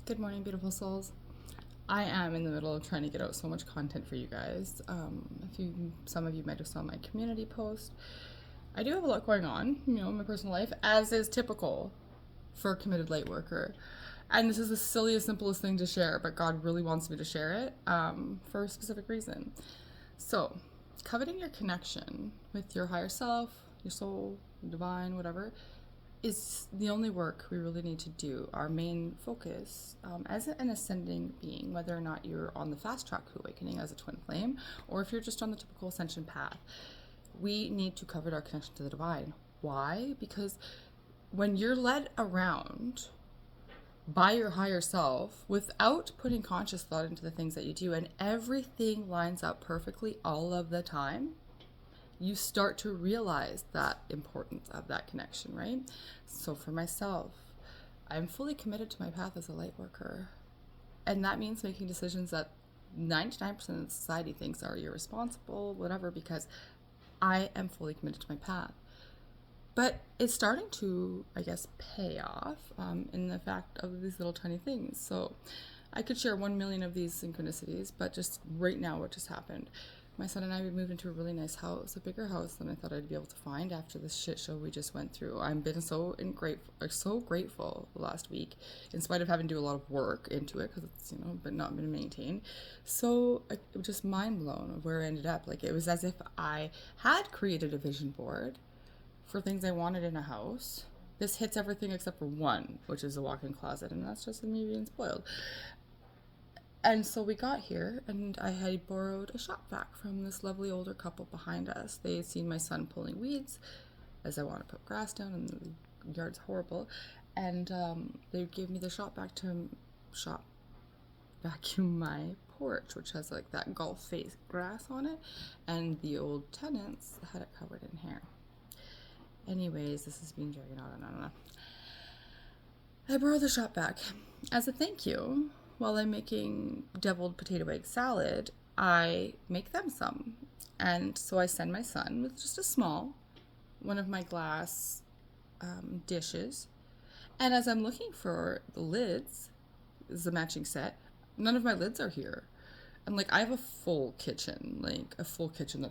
Good morning, beautiful souls. I am in the middle of trying to get out so much content for you guys. Some of you might have saw my community post. I do have a lot going on, in my personal life, as is typical for a committed light worker. And this is the silliest, simplest thing to share, but God really wants me to share it for a specific reason. So, coveting your connection with your higher self, your soul, divine, whatever, is the only work we really need to do. Our main focus as an ascending being, whether or not you're on the fast track to awakening as a twin flame, or if you're just on the typical ascension path, we need to cover our connection to the divine. Why? Because when you're led around by your higher self without putting conscious thought into the things that you do, and everything lines up perfectly all of the time, you start to realize that importance of that connection, right? So for myself, I'm fully committed to my path as a light worker. And that means making decisions that 99% of society thinks are irresponsible, whatever, because I am fully committed to my path. But it's starting to, I guess, pay off in the fact of these little tiny things. So I could share 1 million of these synchronicities, but just right now what just happened. My son and I, we moved into a really nice house, a bigger house than I thought I'd be able to find after this shit show we just went through. I've been so grateful last week, in spite of having to do a lot of work into it, because it's, but not been maintained. So it was just mind blown of where I ended up. Like, it was as if I had created a vision board for things I wanted in a house. This hits everything except for one, which is a walk-in closet, and that's just me being spoiled. And so we got here, and I had borrowed a shop vac from this lovely older couple behind us. They had seen my son pulling weeds, as I want to put grass down, and the yard's horrible. And they gave me the shop vacuum my porch, which has like that golf face grass on it, and the old tenants had it covered in hair. Anyways, this is being dragged on and on and on. I borrowed the shop vac as a thank you. While I'm making deviled potato egg salad, I make them some. And so I send my son with just a small one of my glass dishes. And as I'm looking for the lids, this is a matching set, none of my lids are here. And like, I have a full kitchen, That's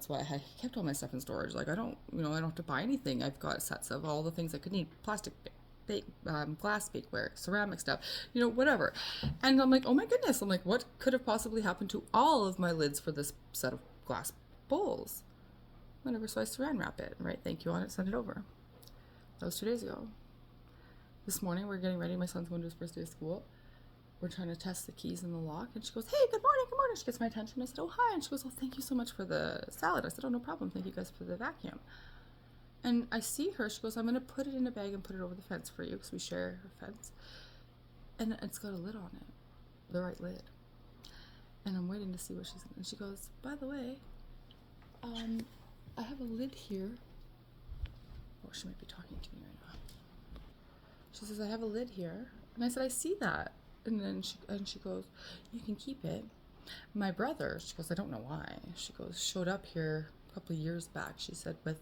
why I kept all my stuff in storage. Like, I don't have to buy anything. I've got sets of all the things I could need: plastic glass bakeware, ceramic stuff, whatever. And I'm like, oh my goodness, what could have possibly happened to all of my lids for this set of glass bowls? Whatever, so I saran wrap it, right? Thank you on it, send it over. That was 2 days ago. This morning, we're getting ready. My son's going to his first day of school. We're trying to test the keys in the lock, and she goes, hey, good morning. She gets my attention. I said, oh, hi. And she goes, oh, thank you so much for the salad. I said, oh, no problem. Thank you guys for the vacuum. And I see her, she goes, I'm going to put it in a bag and put it over the fence for you, because we share her fence. And it's got a lid on it, the right lid. And I'm waiting to see what she's, and she goes, by the way, I have a lid here. Oh, she might be talking to me right now. She says, I have a lid here. And I said, I see that. And then she goes, you can keep it. My brother, she goes, I don't know why. She goes, showed up here a couple of years back, she said, with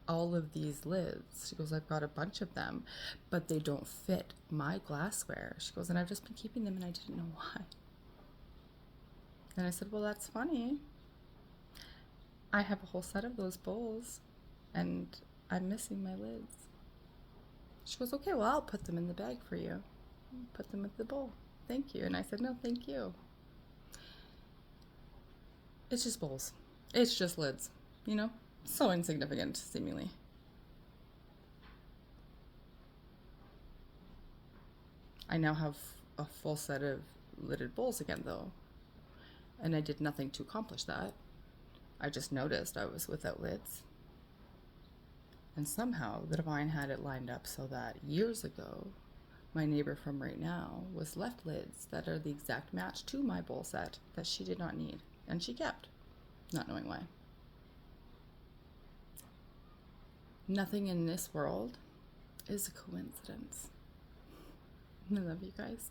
all of these lids. She goes, I've got a bunch of them, but they don't fit my glassware. She goes, and I've just been keeping them and I didn't know why. And I said, well, that's funny. I have a whole set of those bowls and I'm missing my lids. She goes, okay, well, I'll put them in the bag for you. Put them with the bowl. Thank you. And I said, no, thank you. It's just bowls. It's just lids, So insignificant, seemingly. I now have a full set of lidded bowls again, though. And I did nothing to accomplish that. I just noticed I was without lids. And somehow the divine had it lined up so that years ago, my neighbor from right now was left lids that are the exact match to my bowl set that she did not need. And she kept, not knowing why. Nothing in this world is a coincidence. I love you guys.